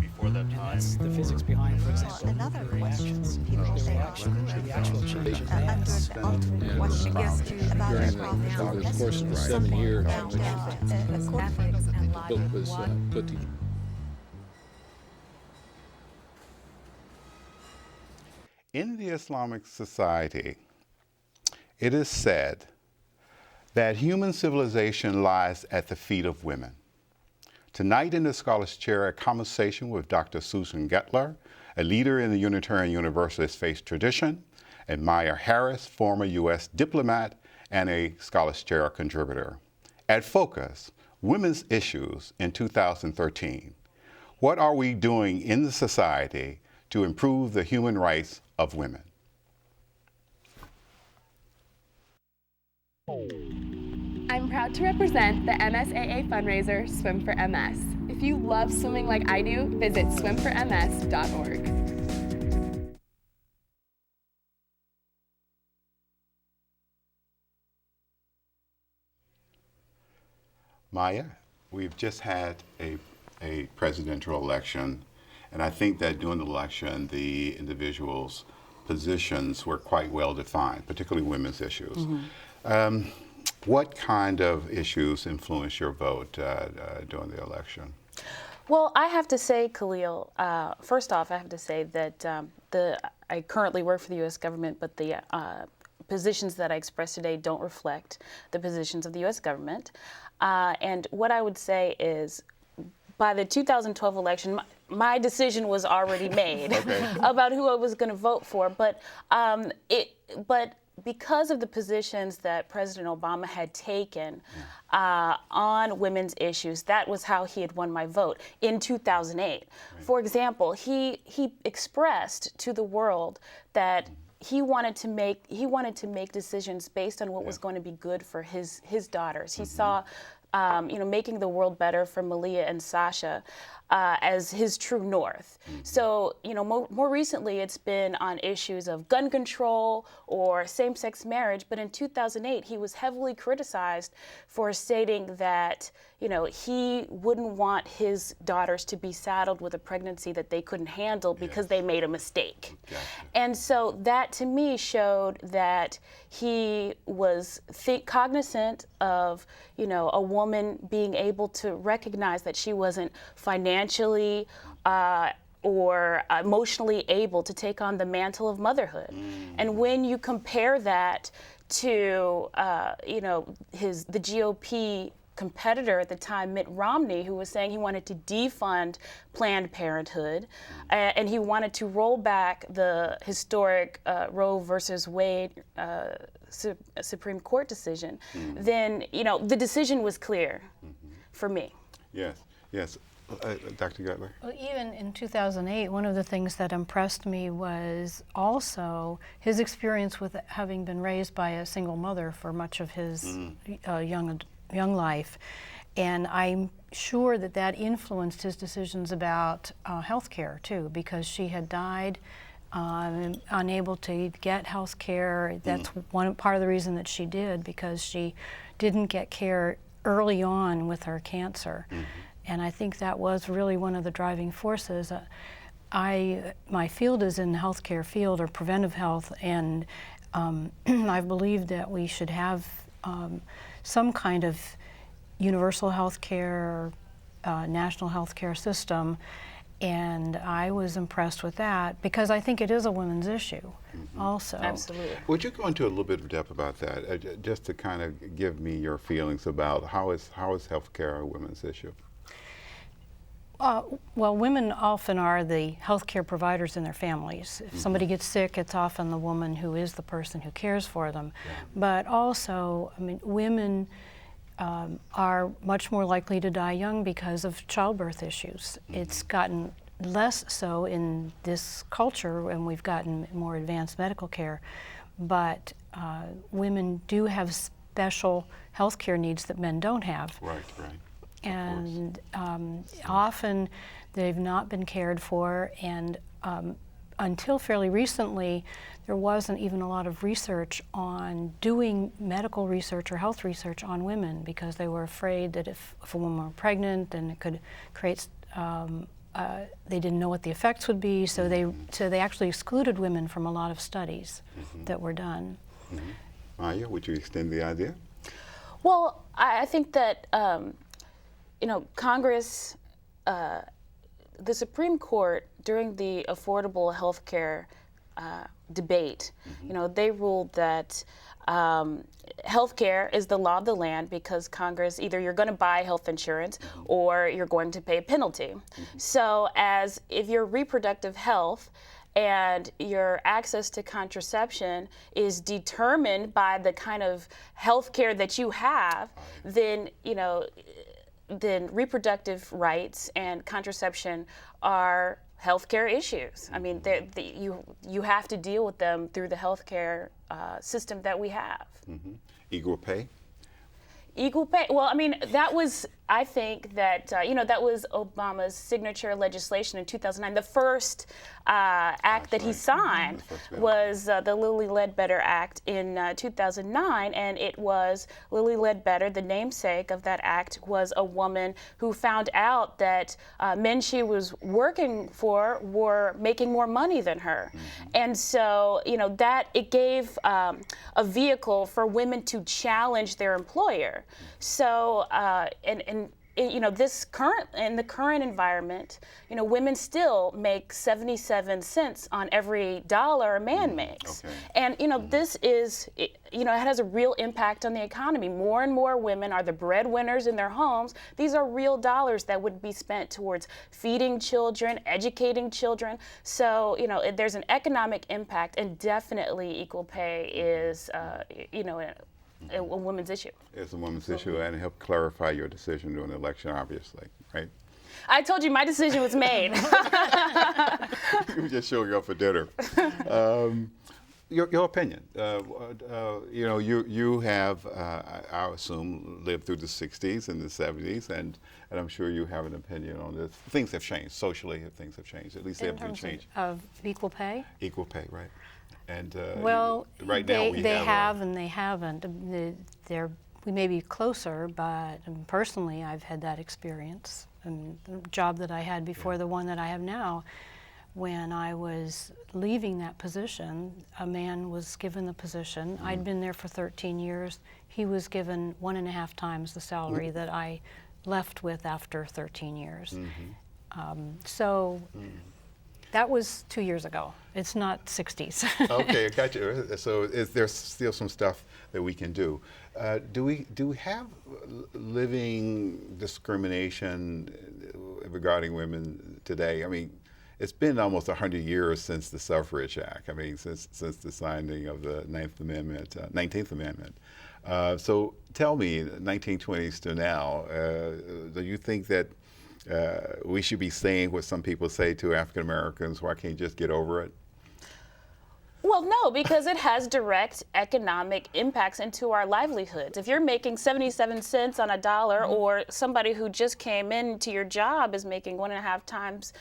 Before that time. That's the physics behind, for example, Another question the actual change of mass. under the ultimate question about during the the course of the 7 years in which the book was put together. In the Islamic society, it is said that human civilization lies at the feet of women. Tonight in the Scholars Chair, a conversation with Dr. Susan Gettler, a leader in the Unitarian Universalist faith tradition, and Maya Harris, former U.S. diplomat and a Scholars Chair contributor. At Focus, Women's Issues in 2013. What are we doing in the society to improve the human rights of women? I'm proud to represent the MSAA fundraiser Swim for MS. If you love swimming like I do, visit swimforms.org. Maya, we've just had a presidential election, and I think that during the election, the individuals' positions were quite well defined, particularly women's issues. Mm-hmm. What kind of issues influenced your vote during the election? Well, I have to say, Khalil, first off, I have to say that I currently work for the U.S. government, but the positions that I express today don't reflect the positions of the U.S. government. And what I would say is, by the 2012 election, my decision was already made about who I was going to vote for. But because of the positions that President Obama had taken on women's issues, that was how he had won my vote in 2008. Right. For example, he expressed to the world that he wanted to make decisions based on what was going to be good for his daughters. He saw making the world better for Malia and Sasha as his true north. So, more recently it's been on issues of gun control or same-sex marriage, but in 2008 he was heavily criticized for stating that, he wouldn't want his daughters to be saddled with a pregnancy that they couldn't handle because they made a mistake. Gotcha. And so that to me showed that he was cognizant of, a woman being able to recognize that she wasn't financially or emotionally able to take on the mantle of motherhood. And when you compare that to, the GOP competitor at the time, Mitt Romney, who was saying he wanted to defund Planned Parenthood, and he wanted to roll back the historic Roe versus Wade Supreme Court decision, then the decision was clear for me. Yes. Dr. Gettler? Well, even in 2008, one of the things that impressed me was also his experience with having been raised by a single mother for much of his young life. And I'm sure that influenced his decisions about health care, too, because she had died unable to get health care. That's one part of the reason that she did, because she didn't get care early on with her cancer. And I think that was really one of the driving forces. My field is in the healthcare field, or preventive health, and I believe that we should have some kind of universal health care, national health care system. And I was impressed with that because I think it is a women's issue also. Absolutely. Would you go into a little bit of depth about that, just to kind of give me your feelings about how is healthcare a women's issue? Well, women often are the healthcare providers in their families. If somebody gets sick, it's often the woman who is the person who cares for them. But also, women are much more likely to die young because of childbirth issues. It's gotten less so in this culture, and we've gotten more advanced medical care, but women do have special health care needs that men don't have. Right. And often they've not been cared for, and until fairly recently, there wasn't even a lot of research on doing medical research or health research on women, because they were afraid that if a woman were pregnant, then it could create they didn't know what the effects would be, so they actually excluded women from a lot of studies that were done. Maya, would you extend the idea? Well, I think that Congress, the Supreme Court during the affordable health care debate, they ruled that healthcare is the law of the land because Congress, either you're going to buy health insurance or you're going to pay a penalty. So if your reproductive health and your access to contraception is determined by the kind of health care that you have, then reproductive rights and contraception are healthcare issues. I mean, you have to deal with them through the healthcare system that we have. Equal pay? Equal pay. Well, I mean, I think that that was Obama's signature legislation in 2009. The first act that he signed was the Lilly Ledbetter Act in 2009, and it was Lilly Ledbetter, the namesake of that act, was a woman who found out that men she was working for were making more money than her, and so that it gave a vehicle for women to challenge their employer. So in the current environment, women still make 77 cents on every dollar a man makes. Okay. And this is, it has a real impact on the economy. More and more women are the breadwinners in their homes. These are real dollars that would be spent towards feeding children, educating children. So, there's an economic impact, and definitely equal pay is, a women's issue. It's a women's issue, and it helped clarify your decision during the election, obviously, right? I told you my decision was made. You were just showing up for dinner. Your opinion. You have, I assume, lived through the 60s and the 70s, and I'm sure you have an opinion on this. Things have changed. Socially, things have changed. At least they have been changed. Of equal pay? Equal pay, right. And right now they have and they haven't. We may be closer, but personally, I've had that experience. And the job that I had before the one that I have now, when I was leaving that position, a man was given the position. I'd been there for 13 years. He was given 1.5 times the salary that I left with after 13 years. That was 2 years ago. It's not 60s. Okay, I got you. So there's still some stuff that we can do. Do we have living discrimination regarding women today? I mean, it's been almost 100 years since the Suffrage Act. I mean, since the signing of the 19th Amendment. So tell me, 1920s to now, do you think that we should be saying what some people say to African Americans, why can't you just get over it? Well, no, because it has direct economic impacts into our livelihoods. If you're making 77 cents on a dollar, or somebody who just came into your job is making 1.5 times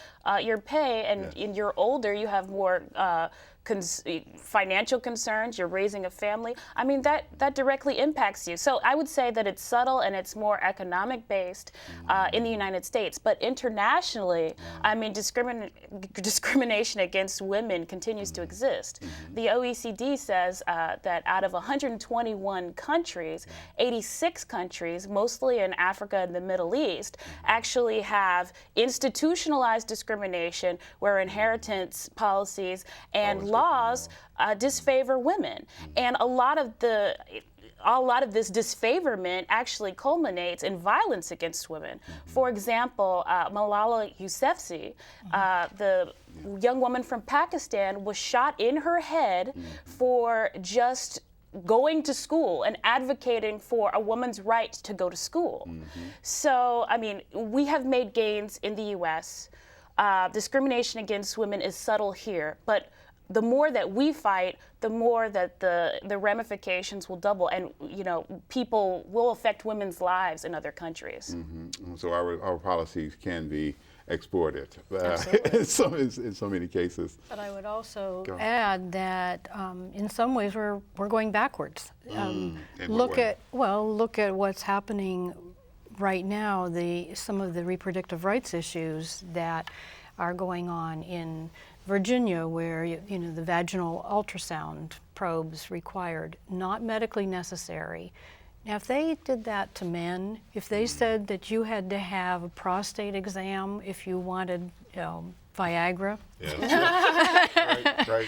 your pay, and you're older, you have more financial concerns, you're raising a family, I mean, that directly impacts you. So I would say that it's subtle and it's more economic based in the United States. But internationally, I mean, discrimination against women continues to exist. The OECD says that out of 121 countries, 86 countries, mostly in Africa and the Middle East, actually have institutionalized discrimination where inheritance policies and laws disfavor women. And a lot of this disfavorment actually culminates in violence against women. For example, Malala Yousafzai, the young woman from Pakistan, was shot in her head for just going to school and advocating for a woman's right to go to school. So, I mean, we have made gains in the U.S. Discrimination against women is subtle here, but the more that we fight, the more that the ramifications will double, and people will affect women's lives in other countries. So our policies can be exported in so many cases. But I would also add that in some ways we're going backwards. Look at what's happening right now, some of the reproductive rights issues that are going on in Virginia, where the vaginal ultrasound probes required, not medically necessary. Now, if they did that to men, if they said that you had to have a prostate exam if you wanted, Viagra, Yes. Right.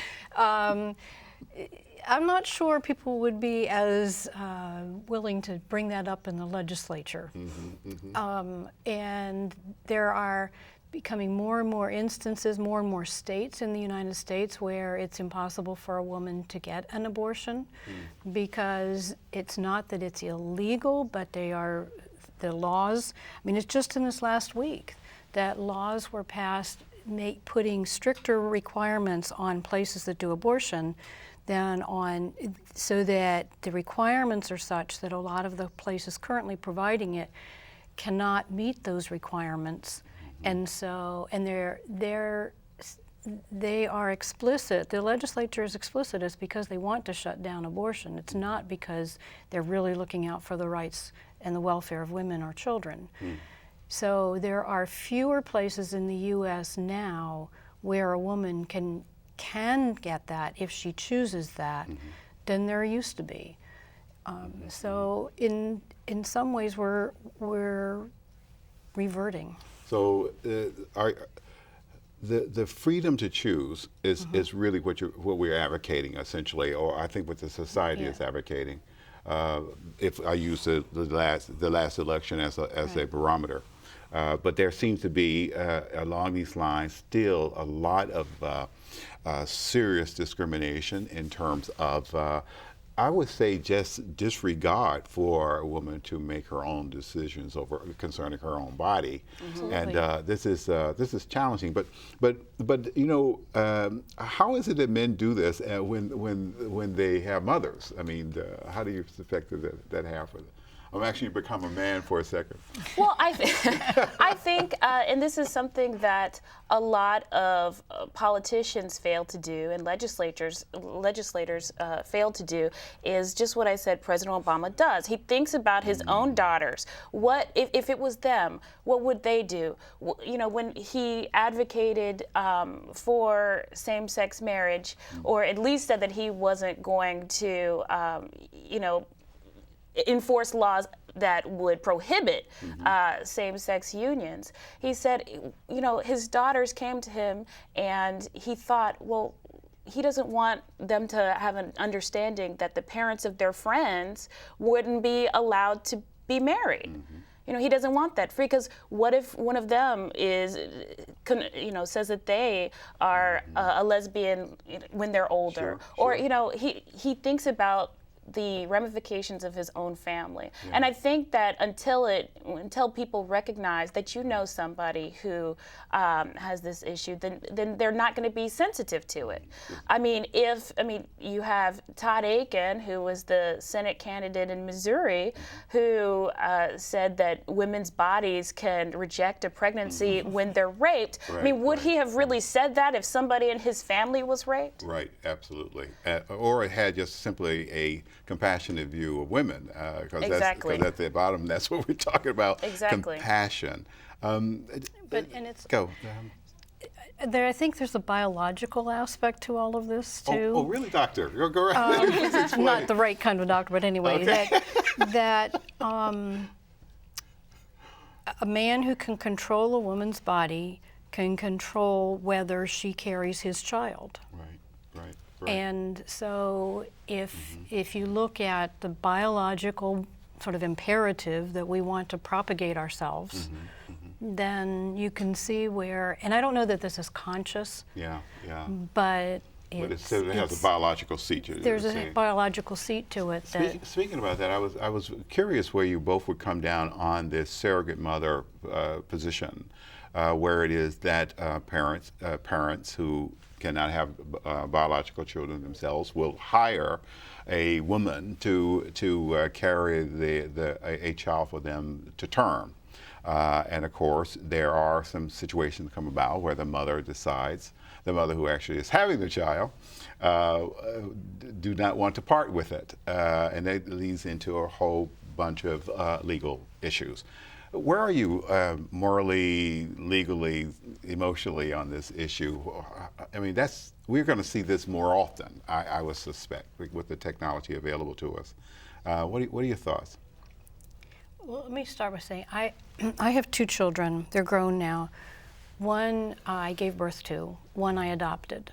I'm not sure people would be as willing to bring that up in the legislature. And there are becoming more and more instances, more and more states in the United States where it's impossible for a woman to get an abortion because it's not that it's illegal, but the laws. I mean, it's just in this last week that laws were passed putting stricter requirements on places that do abortion so that the requirements are such that a lot of the places currently providing it cannot meet those requirements. And so, they are explicit, the legislature is explicit, it's because they want to shut down abortion. It's not because they're really looking out for the rights and the welfare of women or children. So there are fewer places in the U.S. now where a woman can get that if she chooses that than there used to be. So in some ways we're reverting. So the freedom to choose is really what we're advocating essentially, or I think what the society is advocating. If I use the last election as a barometer, but there seems to be along these lines still a lot of serious discrimination in terms of I would say just disregard for a woman to make her own decisions concerning her own body, and this is challenging. But how is it that men do this when they have mothers? I mean, how do you expect that happen? I'm actually become a man for a second. Well, I think, and this is something that a lot of politicians fail to do, and legislators fail to do, is just what I said President Obama does. He thinks about his own daughters. What if it was them? What would they do? When he advocated for same-sex marriage, or at least said that he wasn't going to, enforce laws that would prohibit same-sex unions. He said, his daughters came to him and he thought, well, he doesn't want them to have an understanding that the parents of their friends wouldn't be allowed to be married. He doesn't want that free, because what if one of them says that they are a lesbian when they're older? Or, he thinks about the ramifications of his own family. And I think that until people recognize that somebody who has this issue, then they're not going to be sensitive to it. You have Todd Akin, who was the Senate candidate in Missouri, who said that women's bodies can reject a pregnancy when they're raped. Would he have really said that if somebody in his family was raped? Right, absolutely. Or it had just simply a compassionate view of women, because at the bottom, that's what we're talking about. Compassion. Go. I think there's a biological aspect to all of this too. Oh, really, doctor? Go right. Please explain. Not the right kind of doctor, but anyway, that a man who can control a woman's body can control whether she carries his child. Right. And so if you look at the biological sort of imperative that we want to propagate ourselves, then you can see where, and I don't know that this is conscious, but it has a biological seat to it. There's a biological seat to it. Speaking about that, I was curious where you both would come down on this surrogate mother position, where it is that parents who cannot have biological children themselves will hire a woman to carry a child for them to term. And of course, there are some situations that come about where the mother who actually is having the child, do not want to part with it. And that leads into a whole bunch of legal issues. Where are you morally, legally, emotionally on this issue? I mean, we're going to see this more often, I would suspect, with the technology available to us. What are your thoughts? Well, let me start by saying I have 2 children. They're grown now. One I gave birth to, one I adopted.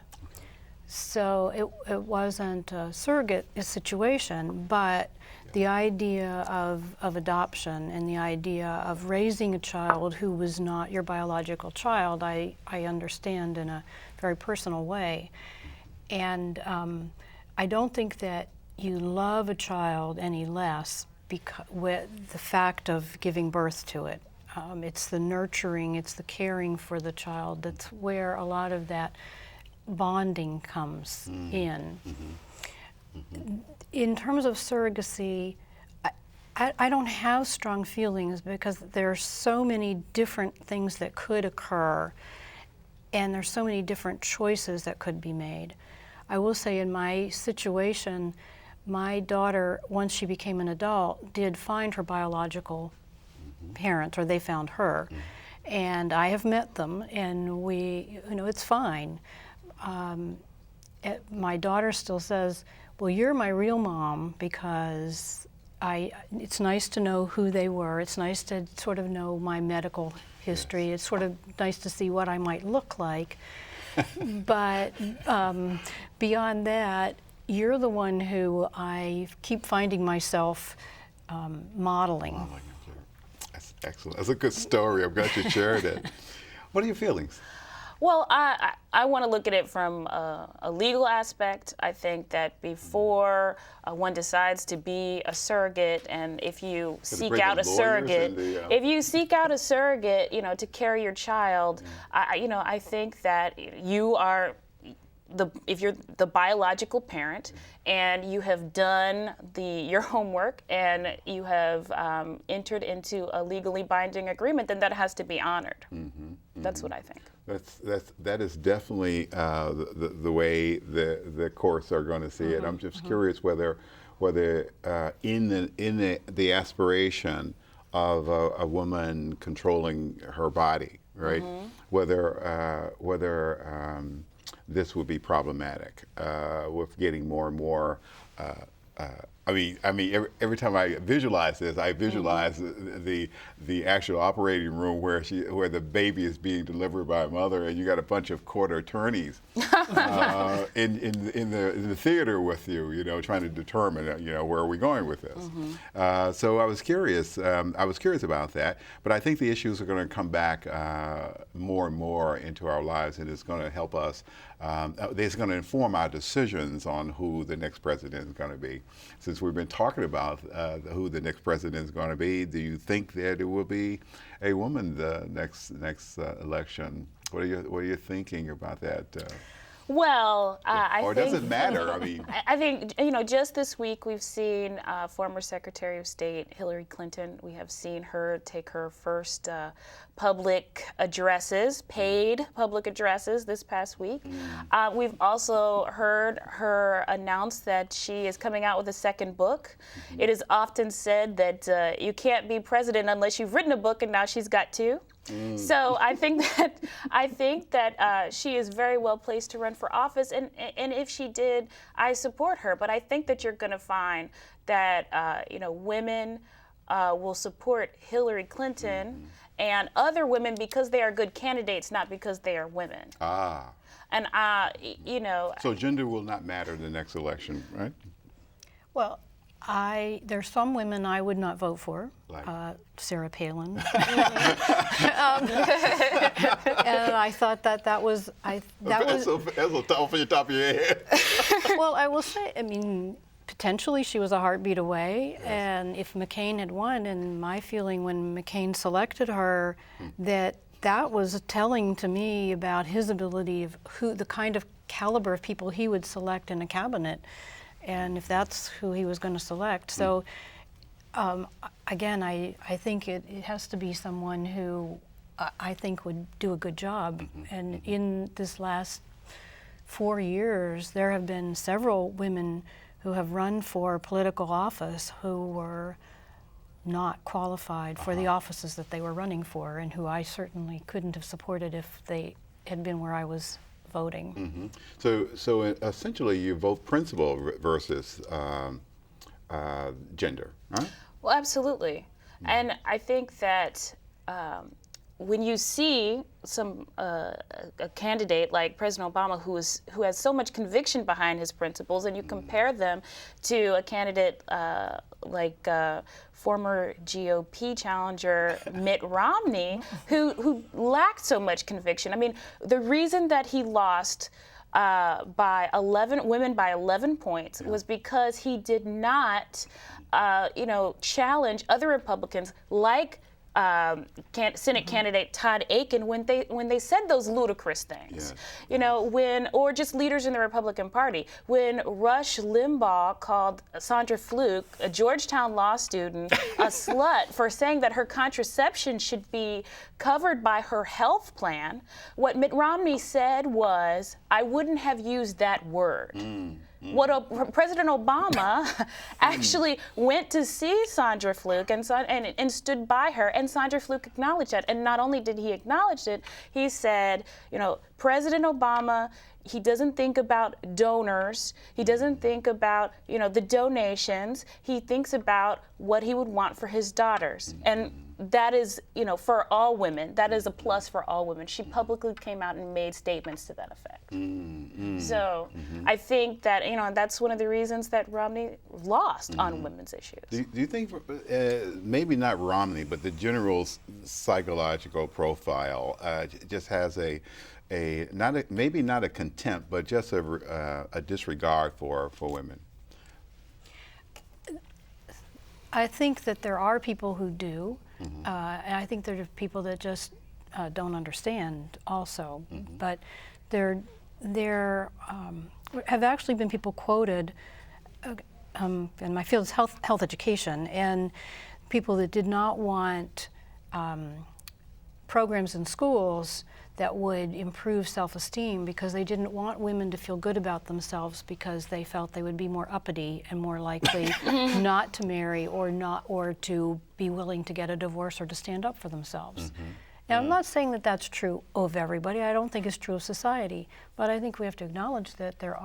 So it wasn't a surrogate situation, but the idea of adoption and the idea of raising a child who was not your biological child, I understand in a very personal way. And I don't think that you love a child any less because with the fact of giving birth to it. It's the nurturing, it's the caring for the child that's where a lot of that bonding comes in. In terms of surrogacy, I don't have strong feelings because there are so many different things that could occur and there's so many different choices that could be made. I will say in my situation, my daughter, once she became an adult, did find her biological parent, or they found her. And I have met them, and it's fine. My daughter still says, well, you're my real mom because it's nice to know who they were. It's nice to sort of know my medical history. It's sort of nice to see what I might look like. But beyond that, you're the one who I keep finding myself modeling. That's excellent. That's a good story. I'm glad you shared it. What are your feelings? Well, I want to look at it from a legal aspect. I think that before one decides to be a surrogate, and if you seek out a surrogate, to carry your child, I think that you are if you're the biological parent and you have done your homework and you have entered into a legally binding agreement, then that has to be honored. That's what I think. That is definitely the way the courts are going to see it. I'm just curious whether in the aspiration of a woman controlling her body, right? Whether this would be problematic with getting more and more. I mean, every time I visualize this, I visualize the actual operating room where the baby is being delivered by a mother, and you got a bunch of court attorneys in the theater with you, trying to determine, where are we going with this. So I was curious. About that, but I think the issues are going to come back more and more into our lives, and it's going to help us. It's going to inform our decisions on who the next president is going to be. Since we've been talking about who the next president is going to be, do you think that it will be a woman the next election? What are you thinking about that? Well, I think. Or does it matter? I mean, I think just this week we've seen former Secretary of State Hillary Clinton. We have seen her take her first public addresses, paid public addresses, this past week. We've also heard her announce that she is coming out with a second book. It is often said that you can't be president unless you've written a book, and now she's got 2. So I think that she is very well placed to run for office, and if she did, I support her. But I think that you're going to find that women will support Hillary Clinton and other women because they are good candidates, not because they are women. And So gender will not matter in the next election, right? Well, there's some women I would not vote for, like Sarah Palin. And I thought that was that's off the top of your head. Well, I will say, potentially she was a heartbeat away, and if McCain had won, and my feeling when McCain selected her, that was telling to me about his ability of the kind of caliber of people he would select in a cabinet. And if that's who he was going to select. So again, I think it has to be someone who I think would do a good job. And in this last 4 years, there have been several women who have run for political office who were not qualified for the offices that they were running for, and who I certainly couldn't have supported if they had been where I was voting. So essentially, you vote principle versus gender, right? Well, absolutely. And I think that when you see a candidate like President Obama who has so much conviction behind his principles, and you compare them to a candidate like former GOP challenger Mitt Romney, who lacked so much conviction. I mean, the reason that he lost by 11 points was because he did not, challenge other Republicans like Senate candidate Todd Akin when they said those ludicrous things, or just leaders in the Republican Party. When Rush Limbaugh called Sandra Fluke, a Georgetown law student, a slut for saying that her contraception should be covered by her health plan, what Mitt Romney said was, "I wouldn't have used that word." President Obama actually went to see Sandra Fluke and stood by her, and Sandra Fluke acknowledged that. And not only did he acknowledge it, he said, President Obama, he doesn't think about donors. He doesn't think about, the donations. He thinks about what he would want for his daughters. And that is, for all women, that is a plus for all women. She publicly came out and made statements to that effect. So I think that, that's one of the reasons that Romney lost on women's issues. Do you think, maybe not Romney, but the general psychological profile just has maybe not a contempt, but just a disregard for women? I think that there are people who do, and I think there are people that just don't understand also. But there have actually been people quoted, and my field is health education, and people that did not want programs in schools that would improve self-esteem because they didn't want women to feel good about themselves because they felt they would be more uppity and more likely not to marry or to be willing to get a divorce or to stand up for themselves. Now, I'm not saying that that's true of everybody. I don't think it's true of society, but I think we have to acknowledge that there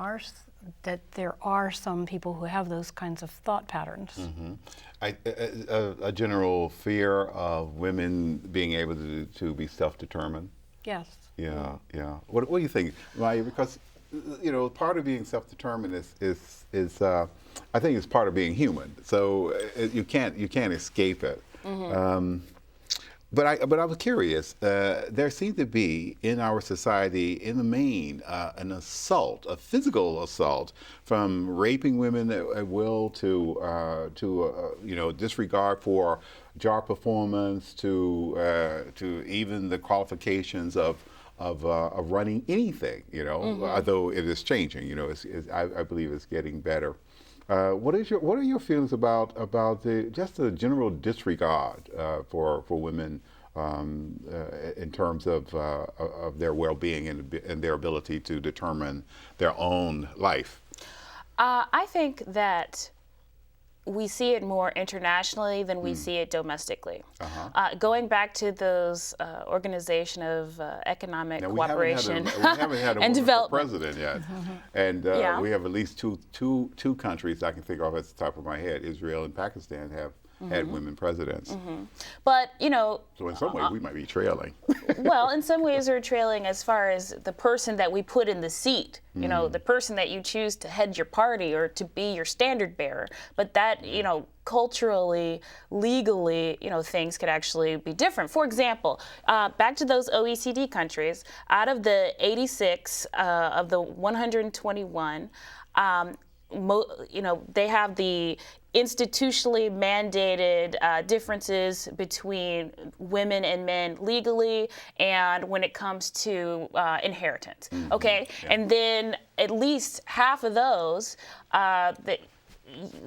are some people who have those kinds of thought patterns. A general fear of women being able to be self-determined. Yes. Yeah. What do you think, Maya? Because part of being self-determined is I think it's part of being human. So you can't escape it. But I was curious. There seems to be in our society, in the main, an assault, a physical assault, from raping women at will to disregard for job performance to even the qualifications of running anything. Although it is changing. I believe it's getting better. What are your feelings about the general disregard for women in terms of their well-being and their ability to determine their own life? I think that we see it more internationally than we see it domestically. Going back to those Organization of Economic Cooperation we haven't had a and Development president yet, and we have at least two countries I can think of at the top of my head. Israel and Pakistan have had women presidents. But so in some ways we might be trailing. Well, in some ways we're trailing as far as the person that we put in the seat. The person that you choose to head your party or to be your standard bearer. But that, culturally, legally, things could actually be different. For example, back to those OECD countries, out of the 86 of the 121, they have the institutionally mandated differences between women and men legally and when it comes to inheritance. Okay? And then at least half of those,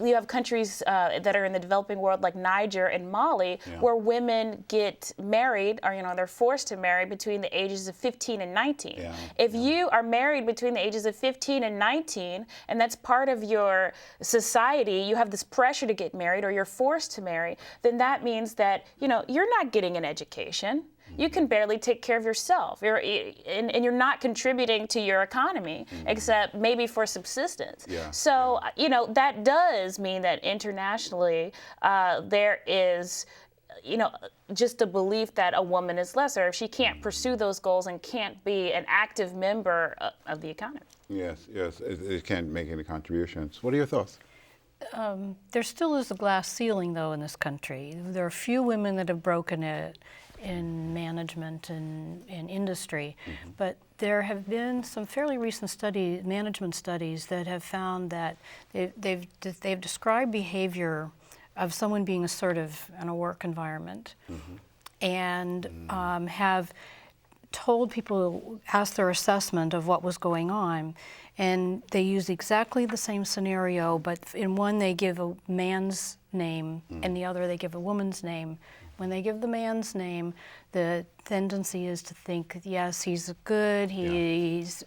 you have countries that are in the developing world like Niger and Mali, where women get married, or they're forced to marry between the ages of 15 and 19. If you are married between the ages of 15 and 19, and that's part of your society, you have this pressure to get married, or you're forced to marry, then that means that you're not getting an education. You can barely take care of yourself, and you're not contributing to your economy, except maybe for subsistence. So, that does mean that internationally there is, just a belief that a woman is lesser if she can't pursue those goals and can't be an active member of the economy. Yes, it can't make any contributions. What are your thoughts? There still is a glass ceiling, though, in this country. There are few women that have broken it in management and in industry, but there have been some fairly recent management studies that have found that they've described behavior of someone being assertive in a work environment, and have told people, asked their assessment of what was going on, and they use exactly the same scenario, but in one they give a man's name, and the other they give a woman's name. When they give the man's name, the tendency is to think, yes, he's good, he's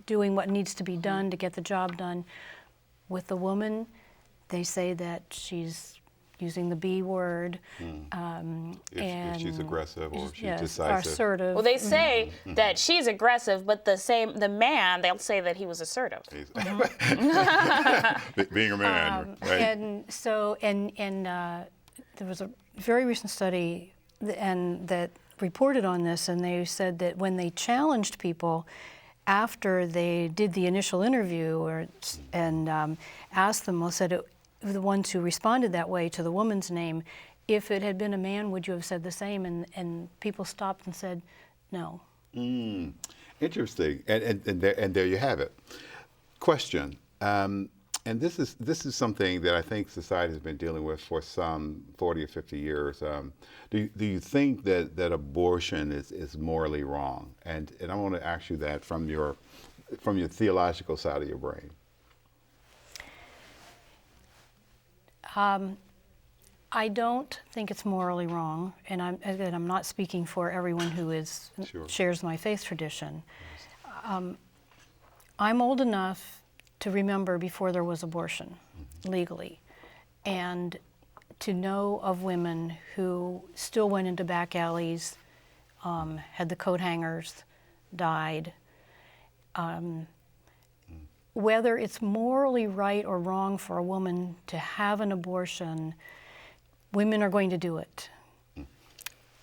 doing what needs to be done to get the job done. With the woman, they say that she's using the B word. If she's aggressive or she's yes, decisive. assertive. Well, they say that she's aggressive, but the man, they'll say that he was assertive. Being a man, right? And so, there was a very recent study that reported on this, and they said that when they challenged people after they did the initial interview and asked them, the ones who responded that way to the woman's name, if it had been a man, would you have said the same? And people stopped and said, no. Interesting, and there you have it. Question. And this is something that I think society has been dealing with for some 40 or 50 years. Do you think that abortion is morally wrong? And I want to ask you that from your theological side of your brain. I don't think it's morally wrong, and I'm not speaking for everyone who shares my faith tradition. I'm old enough to remember before there was abortion legally, and to know of women who still went into back alleys, had the coat hangers, died. Whether it's morally right or wrong for a woman to have an abortion, women are going to do it.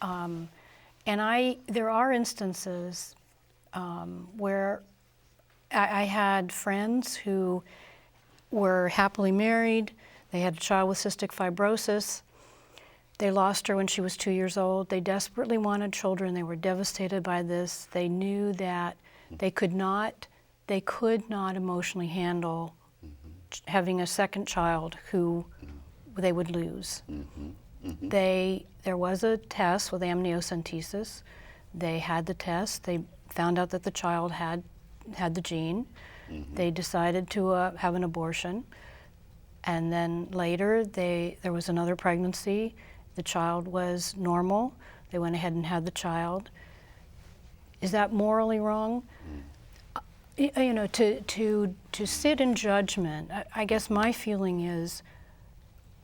And there are instances where I had friends who were happily married. They had a child with cystic fibrosis. They lost her when she was 2 years old. They desperately wanted children. They were devastated by this. They knew that they could not emotionally handle having a second child who they would lose. There was a test with amniocentesis. They had the test. They found out that the child had the gene. They decided to have an abortion, and then later there was another pregnancy. The child was normal. They went ahead and had the child. Is that morally wrong? To sit in judgment. I guess my feeling is,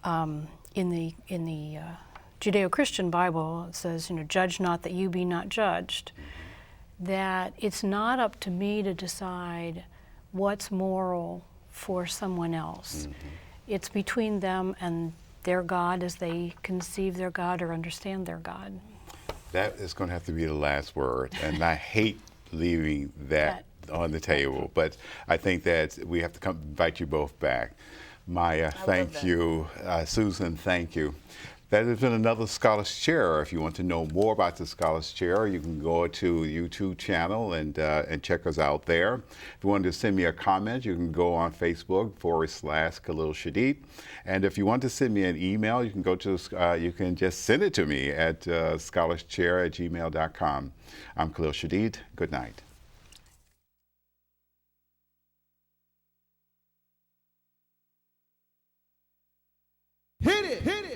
in the Judeo-Christian Bible, it says, judge not that you be not judged. That it's not up to me to decide what's moral for someone else. It's between them and their God as they conceive their God or understand their God. That is going to have to be the last word, and I hate leaving that on the table, but I think that we have to invite you both back. Maya, thank you. Susan, thank you. That has been another Scholars Chair. If you want to know more about the Scholars Chair, you can go to the YouTube channel and check us out there. If you want to send me a comment, you can go on Facebook /Khalil Shadid. And if you want to send me an email, you can you can just send it to me at scholarschair@gmail.com. I'm Khalil Shadid. Good night. it.